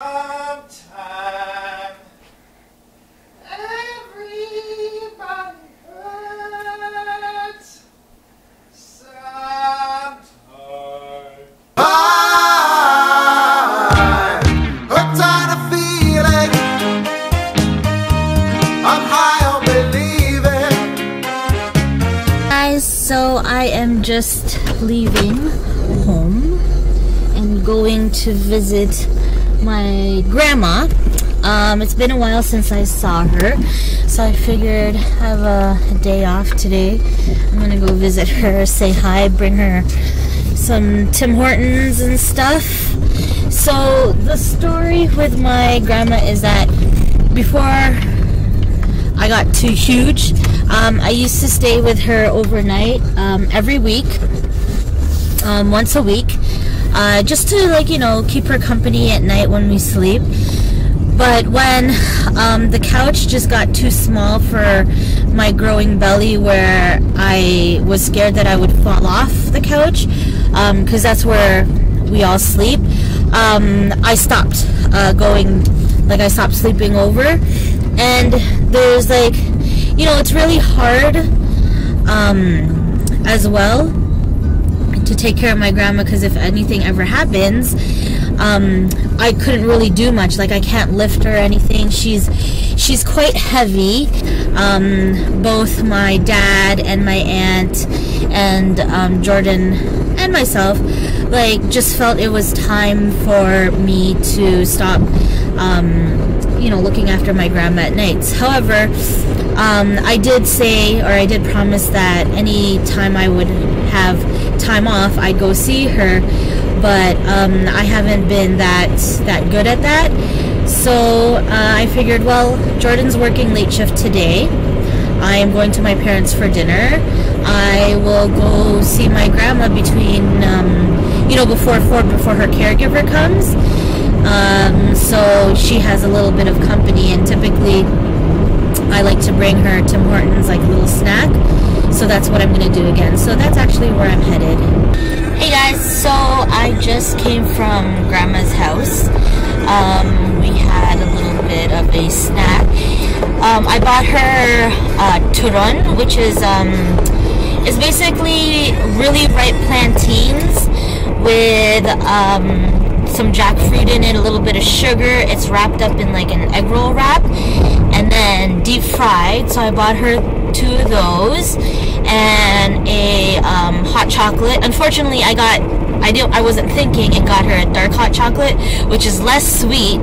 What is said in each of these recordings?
Sometime everybody hurts. Sometime I'm hooked on a feeling. I'm high on believing. Guys, so I am just leaving home and going to visit my grandma. It's been a while since I saw her, so I figured I have a day off today. I'm gonna go visit her, say hi, bring her some Tim Hortons and stuff. So the story with my grandma is that before I got too huge, I used to stay with her overnight every week, once a week. Just to, like, you know, keep her company at night when we sleep. But when the couch just got too small for my growing belly, where I was scared that I would fall off the couch, because that's where we all sleep, I stopped I stopped sleeping over. And there's, like, you know, it's really hard as well to take care of my grandma, because if anything ever happens, I couldn't really do much. Like, I can't lift her or anything. She's quite heavy. Both my dad and my aunt and Jordan and myself, like, just felt it was time for me to stop you know, looking after my grandma at nights. However, I did say, or I did promise that any time I would have time off, I'd go see her, but I haven't been that good at that. So I figured, well, Jordan's working late shift today. I am going to my parents for dinner. I will go see my grandma between, you know, before 4, before her caregiver comes. So she has a little bit of company, and typically I like to bring her Tim Hortons, like a little snack. So that's what I'm going to do again. So that's actually where I'm headed. Hey guys, so I just came from Grandma's house. We had a little bit of a snack. I bought her turon, which is basically really ripe plantains with some jackfruit in it, a little bit of sugar. It's wrapped up in like an egg roll wrap and then deep fried. So I bought her 2 of those and a hot chocolate. Unfortunately, I wasn't thinking and got her a dark hot chocolate, which is less sweet,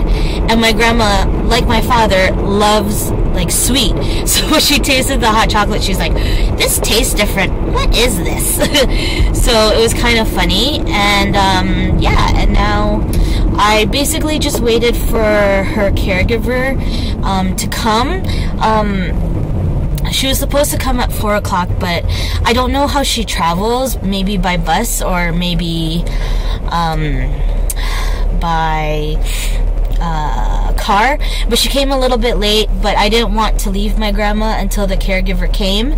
and my grandma, like my father, loves like sweet. So when she tasted the hot chocolate, she's like, this tastes different, what is this? So it was kind of funny. And yeah, and now I basically just waited for her caregiver to come. She was supposed to come at 4 o'clock, but I don't know how she travels, maybe by bus or maybe by car. But she came a little bit late, but I didn't want to leave my grandma until the caregiver came.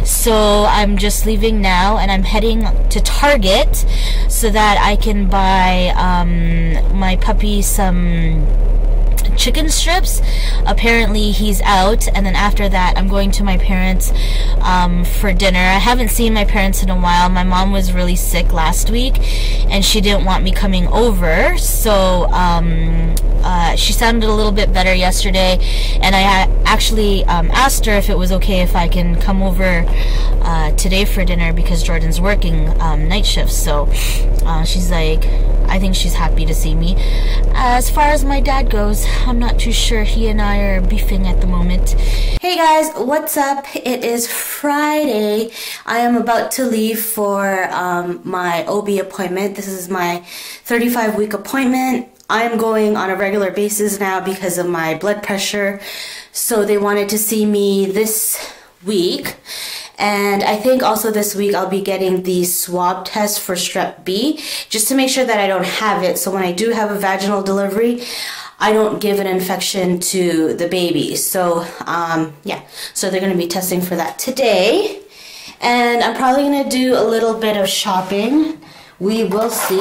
So I'm just leaving now, and I'm heading to Target so that I can buy my puppy some chicken strips. Apparently he's out, and then after that I'm going to my parents for dinner. I haven't seen my parents in a while. My mom was really sick last week and she didn't want me coming over, so she sounded a little bit better yesterday, and I actually asked her if it was okay if I can come over today for dinner because Jordan's working night shifts. So she's like, I think she's happy to see me. As far as my dad goes, I'm not too sure. He and I are beefing at the moment. Hey guys, what's up? It is Friday. I am about to leave for my OB appointment. This is my 35-week appointment. I'm going on a regular basis now because of my blood pressure. So they wanted to see me this week. And I think also this week I'll be getting the swab test for strep B, just to make sure that I don't have it. So when I do have a vaginal delivery, I don't give an infection to the baby. So yeah, so they're going to be testing for that today. And I'm probably going to do a little bit of shopping We will see,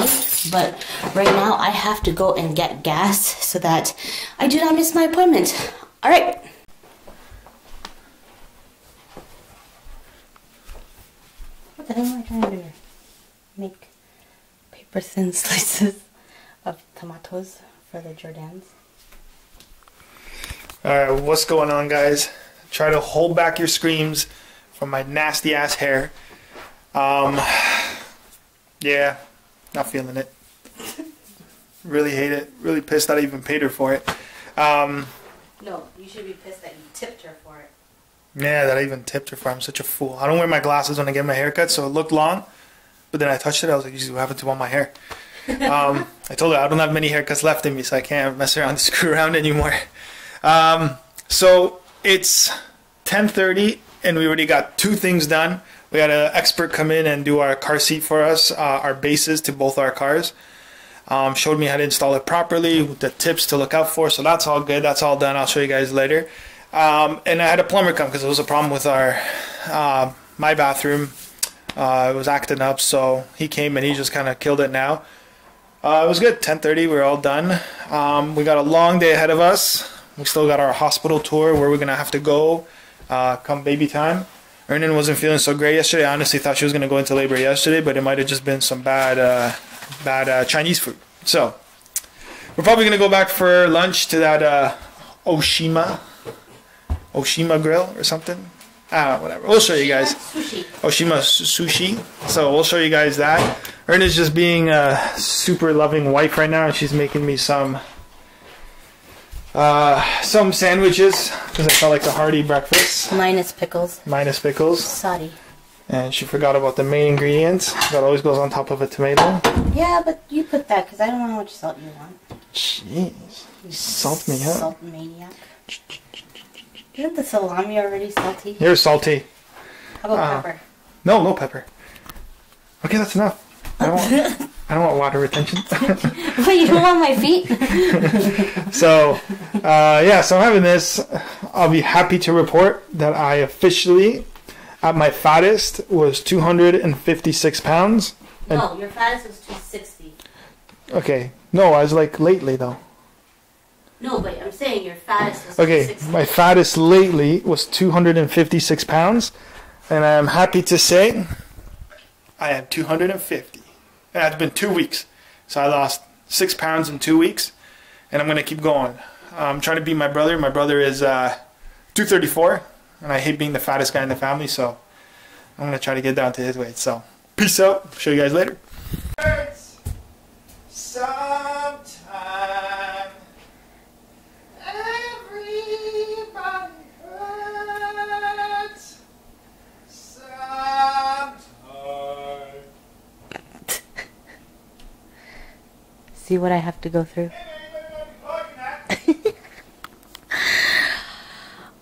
but right now I have to go and get gas so that I do not miss my appointment. All right. What the hell am I trying to do here? Make paper thin slices of tomatoes for the Jordans. Alright, what's going on, guys? Try to hold back your screams from my nasty ass hair. Yeah, not feeling it. Really hate it. Really pissed that I even paid her for it. No, you should be pissed that you tipped her for it. Yeah, that I even tipped her for it. I'm such a fool. I don't wear my glasses when I get my hair cut, so it looked long. But then I touched it. I was like, "Jesus, what happened to all my hair?" I told her I don't have many haircuts left in me, so I can't mess around and screw around anymore. So it's 10:30, and we already got 2 things done. We had an expert come in and do our car seat for us, our bases to both our cars. Showed me how to install it properly, with the tips to look out for. So that's all good. That's all done. I'll show you guys later. And I had a plumber come because there was a problem with our my bathroom. It was acting up, so he came and he just kind of killed it now. It was good. 10:30, we're all done. We got a long day ahead of us. We still got our hospital tour where we're going to have to go come baby time. Ernan wasn't feeling so great yesterday. I honestly thought she was going to go into labor yesterday, but it might have just been some bad Chinese food. So we're probably going to go back for lunch to that Oshima grill or something. Whatever. We'll show you guys. Oshima sushi. So we'll show you guys that. Erna's just being a super loving wife right now, and she's making me some sandwiches because I felt like a hearty breakfast. Minus pickles. Minus pickles. Sorry. And she forgot about the main ingredients. That always goes on top of a tomato. Yeah, but you put that because I don't know how much salt you want. Jeez. You salt me, huh? Salt maniac. Isn't the salami already salty? You're salty. How about pepper? No pepper. Okay, that's enough. I don't want water retention. What, you don't want my feet? So, yeah, so I'm having this. I'll be happy to report that I officially, at my fattest, was 256 pounds. No, your fattest was 260. Okay. No, I was like lately, though. No, but I'm saying your fattest was Okay, 260. my fattest lately was 256 pounds. And I am happy to say I am 250. And it's been 2 weeks. So I lost 6 pounds in 2 weeks. And I'm going to keep going. I'm trying to beat my brother. My brother is 234. And I hate being the fattest guy in the family. So I'm going to try to get down to his weight. So peace out. Show you guys later. Sometime everybody hurts. Sometime. See what I have to go through?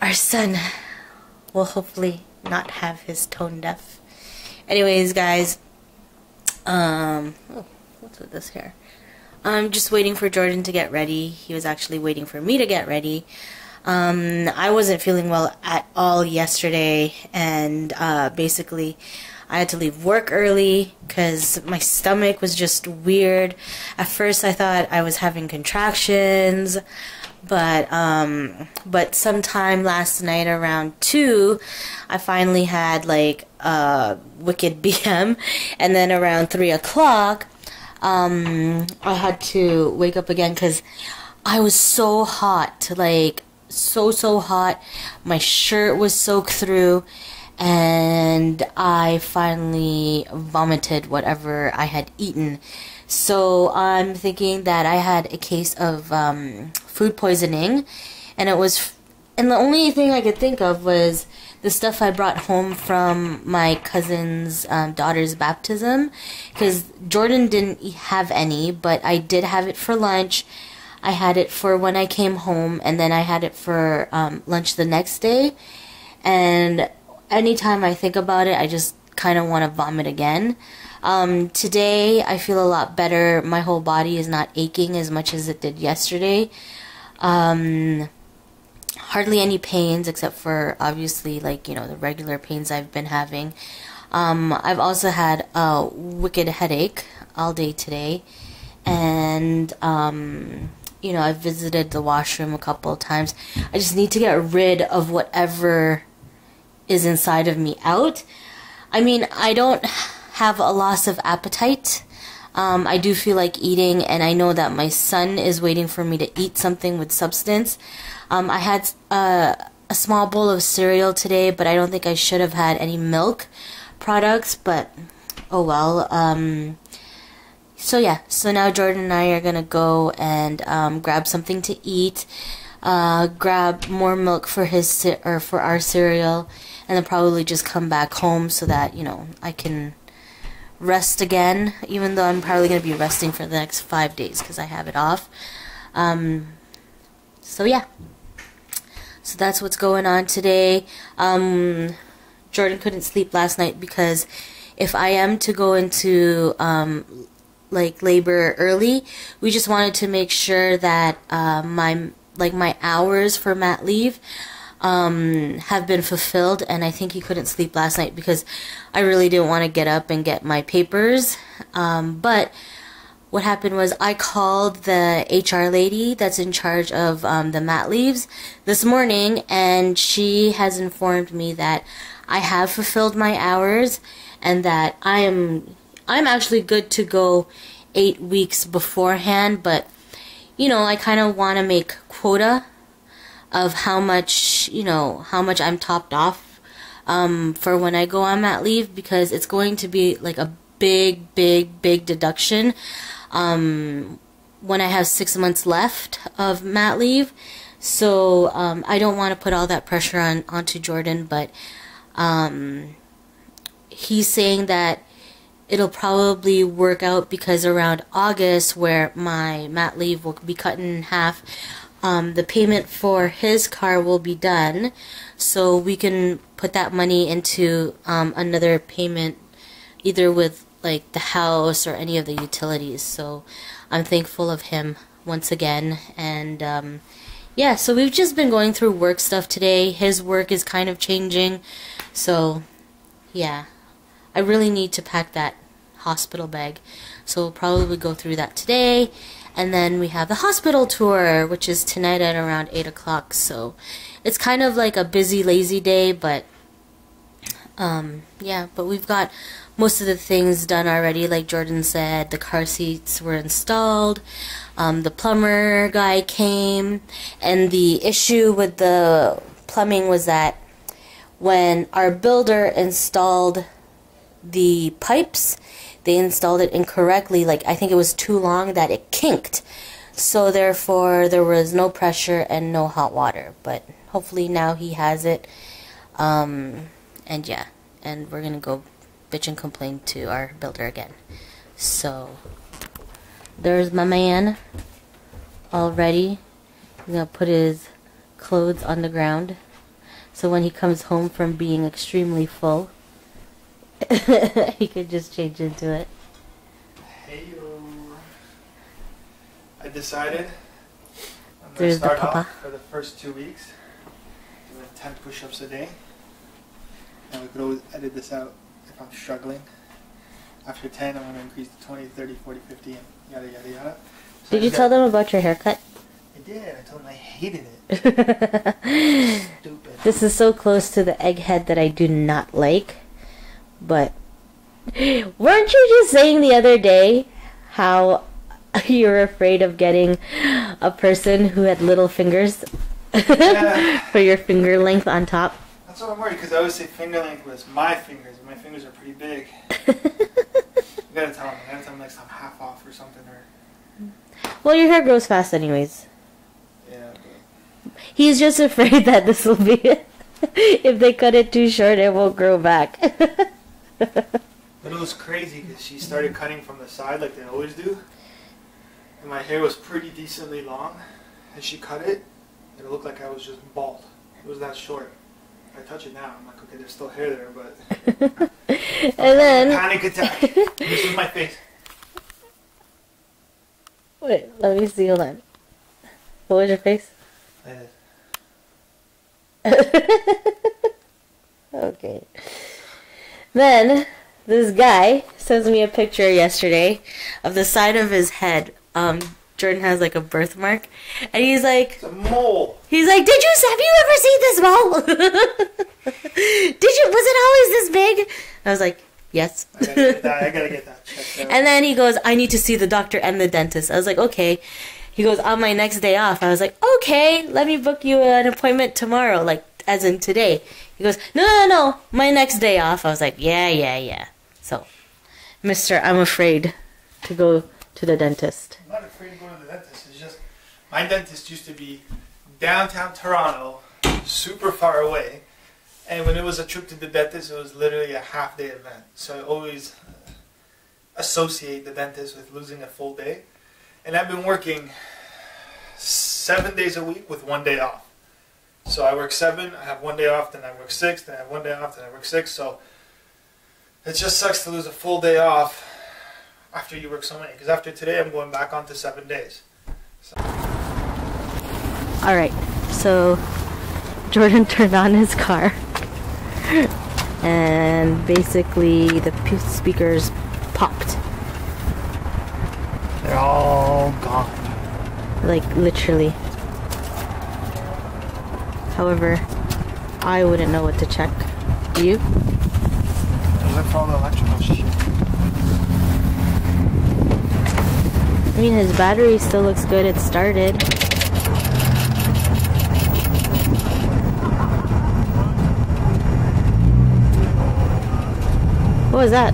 Our son will hopefully not have his tone deaf. Anyways, guys, what's with this hair? I'm just waiting for Jordan to get ready. He was actually waiting for me to get ready. I wasn't feeling well at all yesterday, and basically I had to leave work early because my stomach was just weird. At first I thought I was having contractions, but sometime last night around 2, I finally had like wicked BM, and then around 3 o'clock I had to wake up again because I was so hot, like so hot. My shirt was soaked through, and I finally vomited whatever I had eaten. So I'm thinking that I had a case of food poisoning, and and the only thing I could think of was the stuff I brought home from my cousin's daughter's baptism, because Jordan didn't have any, but I did have it for lunch. I had it for when I came home, and then I had it for lunch the next day. And anytime I think about it, I just kind of want to vomit again. Today, I feel a lot better. My whole body is not aching as much as it did yesterday. Hardly any pains, except for obviously, like, you know, the regular pains I've been having. I've also had a wicked headache. all day today, and you know, I've visited the washroom a couple of times. I just need to get rid of whatever is inside of me out. I mean, I don't have a loss of appetite. I do feel like eating, and I know that my son is waiting for me to eat something with substance. I had a small bowl of cereal today, but I don't think I should have had any milk products, but oh well. So yeah, so now Jordan and I are gonna go and grab something to eat, grab more milk for for our cereal, and then probably just come back home so that, you know, I can rest again, even though I'm probably gonna be resting for the next 5 days because I have it off. So yeah. So that's what's going on today. Jordan couldn't sleep last night because if I am to go into like labor early, we just wanted to make sure that my hours for mat leave have been fulfilled, and I think he couldn't sleep last night because I really didn't want to get up and get my papers. But what happened was I called the HR lady that's in charge of the mat leaves this morning, and she has informed me that I have fulfilled my hours and that I'm actually good to go 8 weeks beforehand. But you know, I kind of want to make quota of how much, you know, how much I'm topped off for when I go on mat leave, because it's going to be like a big deduction when I have 6 months left of mat leave. So I don't want to put all that pressure onto Jordan, but he's saying that it'll probably work out because around August, where my mat leave will be cut in half, the payment for his car will be done, so we can put that money into another payment, either with like the house or any of the utilities. So I'm thankful of him once again. And yeah, so we've just been going through work stuff today. His work is kind of changing, so yeah, I really need to pack that hospital bag, so we'll probably go through that today. And then we have the hospital tour, which is tonight at around 8 o'clock. So it's kind of like a busy, lazy day, but yeah, but we've got most of the things done already. Like Jordan said, the car seats were installed, the plumber guy came, and the issue with the plumbing was that when our builder installed the pipes, they installed it incorrectly. Like, I think it was too long that it kinked, so therefore there was no pressure and no hot water. But hopefully now he has it, and yeah, and we're gonna go bitch and complain to our builder again. So there's my man all ready. He's gonna put his clothes on the ground, so when he comes home from being extremely full, he could just change into it. Hey-yo. I decided I'm going to There's start the papa. off for the first 2 weeks doing 10 push-ups a day. And we could always edit this out if I'm struggling. After 10, I'm going to increase to 20, 30, 40, 50, and yada yada yada. So Did you tell them about your haircut? I did. I told them I hated it. Stupid. This is so close to the egghead that I do not like. But weren't you just saying the other day how you were afraid of getting a person who had little fingers for your finger length on top? That's what I'm worried, because I always say finger length was my fingers, and my fingers are pretty big. You gotta tell them next time half off or something. Or Well, your hair grows fast anyways. yeah. He's just afraid that this will be if they cut it too short, it won't grow back. But it was crazy because she started cutting from the side like they always do, and my hair was pretty decently long, and she cut it, and it looked like I was just bald. It was that short. If I touch it now, I'm like, okay, there's still hair there, but And then panic attack. This is my face. wait, let me see. Hold on. What was your face? Okay. Then this guy sends me a picture yesterday of the side of his head. Jordan has like a birthmark, and he's like, it's a mole. He's like, have you ever seen this mole? Was it always this big? I was like, yes. I gotta get that checked out. And then he goes, I need to see the doctor and the dentist. I was like, okay. He goes, on my next day off. I was like, okay, let me book you an appointment tomorrow, like, as in today. He goes, no, my next day off. I was like, yeah. So, mister, I'm afraid to go to the dentist. I'm not afraid to go to the dentist. It's just, my dentist used to be downtown Toronto, super far away. And when it was a trip to the dentist, it was literally a half-day event. So I always associate the dentist with losing a full day. And I've been working 7 days a week with 1 day off. So I work 7, I have 1 day off, then I work 6, then I have 1 day off, then I work 6. So it just sucks to lose a full day off after you work so many. Because after today, I'm going back on to 7 days. So. Alright, so Jordan turned on his car. And basically the speakers popped. They're all gone. Like, literally. However, I wouldn't know what to check. You? Look for all the electrical shit. I mean, his battery still looks good. It started. What was that?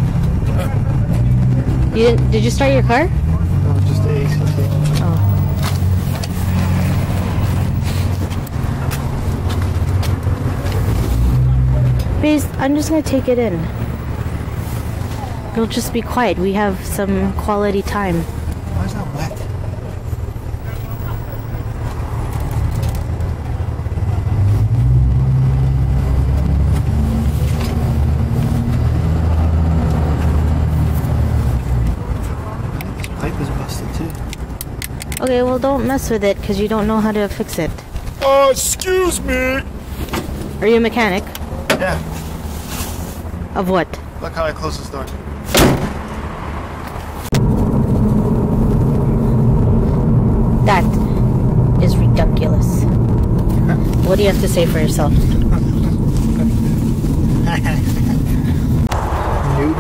Did you start your car? No, just the AC. Oh. Baze, I'm just gonna take it in. You'll just be quiet. We have some quality time. Why is that wet? Pipe is busted too. Okay, well, don't mess with it because you don't know how to fix it. Excuse me. Are you a mechanic? Yeah. Of what? Look how I close this door. That is ridiculous. What do you have to say for yourself? New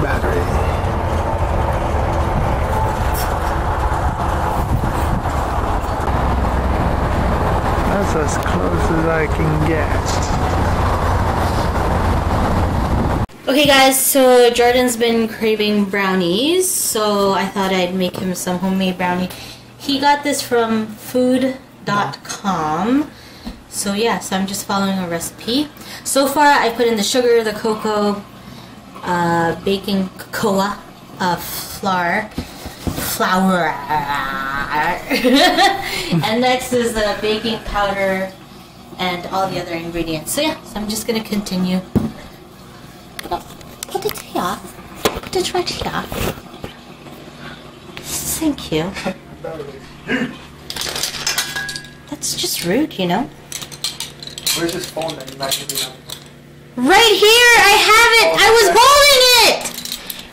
battery. That's as close as I can get. Okay guys, so Jordan's been craving brownies, so I thought I'd make him some homemade brownie. He got this from food.com. So yeah, so I'm just following a recipe. So far I put in the sugar, the cocoa, baking cocoa, flour, and next is the baking powder and all the other ingredients. So yeah, so I'm just gonna continue. Put it here. Put it right here. Thank you. That's just rude, you know? Where's his phone that you magically have? Right here! I have it! I was holding it!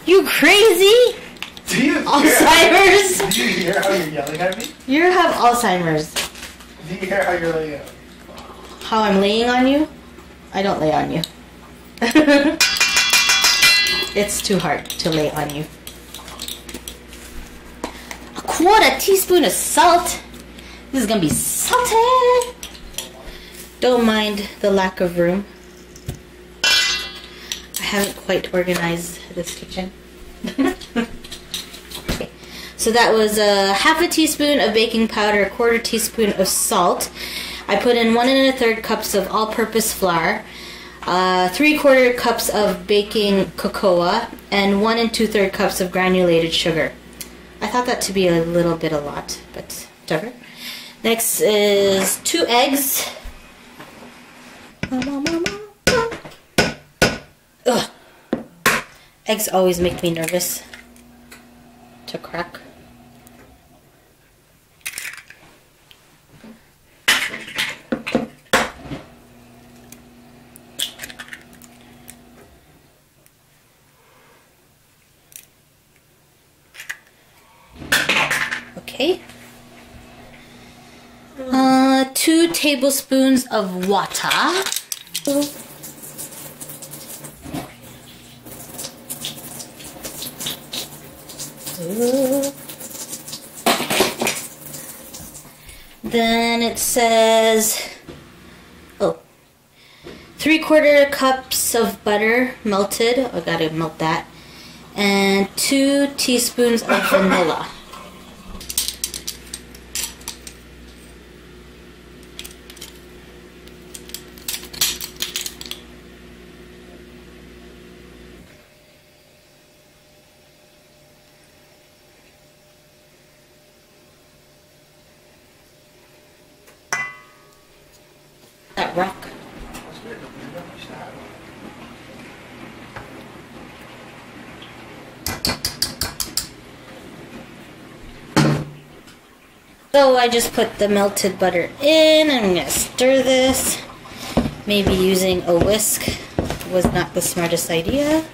You crazy? Do you Alzheimer's? Do you hear how you're yelling at me? You have Alzheimer's. Do you hear how you're laying at me? How I'm laying on you? I don't lay on you. It's too hard to lay on you. A quarter teaspoon of salt. This is gonna be salty. Don't mind the lack of room. I haven't quite organized this kitchen. Okay. So that was half a teaspoon of baking powder, a quarter teaspoon of salt. I put in 1 1/3 cups of all-purpose flour, 3/4 cups of baking cocoa, and 1 2/3 cups of granulated sugar. I thought that to be a little bit a lot, but whatever. Next is 2 eggs. Ugh. Eggs always make me nervous to crack. Okay. 2 tablespoons of water. Then it says, 3/4 cups of butter melted. I gotta melt that. And 2 teaspoons of vanilla. That rock. So I just put the melted butter in. I'm gonna stir this. Maybe using a whisk was not the smartest idea.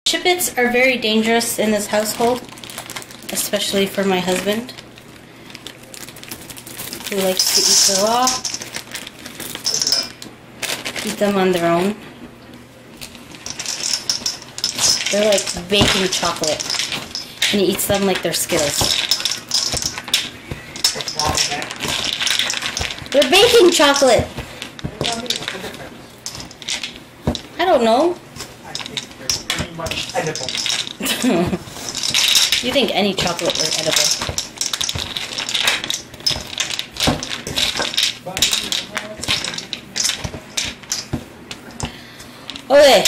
Chippets are very dangerous in this household, especially for my husband, who likes to eat the raw, eat them on their own. They're like baking chocolate, and he eats them like they're Skittles. They're baking chocolate! I don't know. Much edible. You think any chocolate is edible? Okay,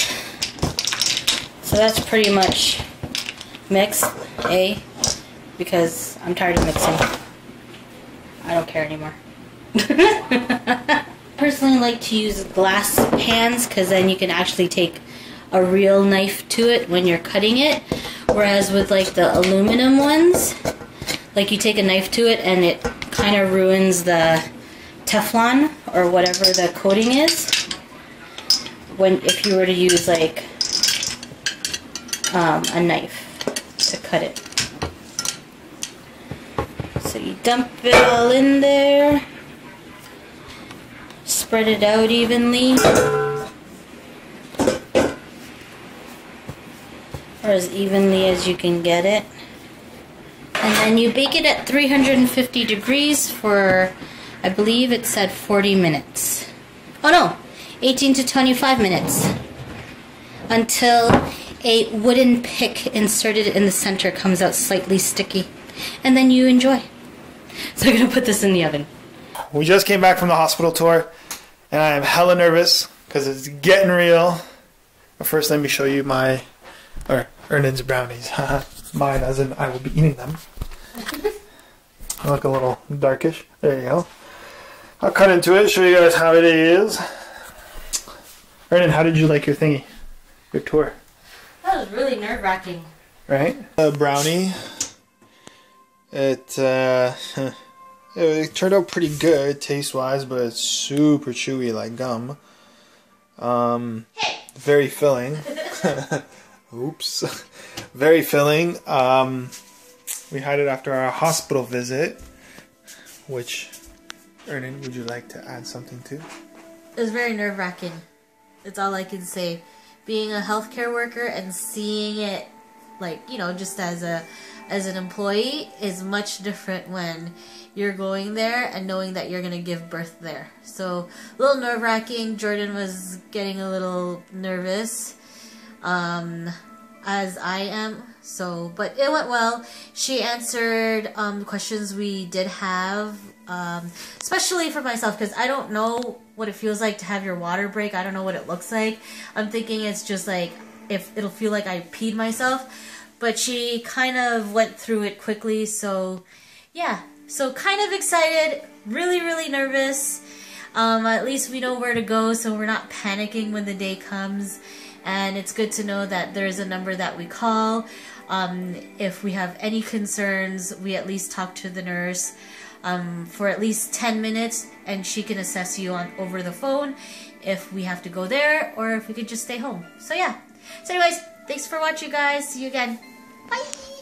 so that's pretty much mixed, because I'm tired of mixing. I don't care anymore. Personally like to use glass pans because then you can actually take a real knife to it when you're cutting it, whereas with like the aluminum ones, like you take a knife to it and it kind of ruins the Teflon or whatever the coating is if you were to use like a knife to cut it. So you dump it all in there, spread it out evenly, or as evenly as you can get it. And then you bake it at 350 degrees for, I believe it said 40 minutes. Oh no, 18 to 25 minutes. Until a wooden pick inserted in the center comes out slightly sticky. And then you enjoy. So I'm going to put this in the oven. We just came back from the hospital tour, and I am hella nervous because it's getting real. But first let me show you my... Ernan's brownies. Mine, as in I will be eating them. They look a little darkish. There you go. I'll cut into it, show you guys how it is. Ernan, how did you like your thingy? Your tour? That was really nerve-wracking. Right? A brownie. It turned out pretty good taste-wise, but it's super chewy like gum. Very filling. Oops. Very filling. We had it after our hospital visit, which, Ernan, would you like to add something to? It was very nerve-wracking. It's all I can say. Being a healthcare worker and seeing it, like, you know, just as an employee is much different when you're going there and knowing that you're going to give birth there. So, a little nerve-wracking. Jordan was getting a little nervous. As I am, so, but it went well. She answered questions we did have, especially for myself, because I don't know what it feels like to have your water break. I don't know what it looks like. I'm thinking it's just like, if it'll feel like I peed myself, but she kind of went through it quickly, so yeah. So kind of excited, really, really nervous. At least we know where to go, so we're not panicking when the day comes. and it's good to know that there is a number that we call. If we have any concerns, we at least talk to the nurse for at least 10 minutes, and she can assess you on over the phone if we have to go there or if we could just stay home. So yeah. So anyways, thanks for watching, guys. See you again. Bye.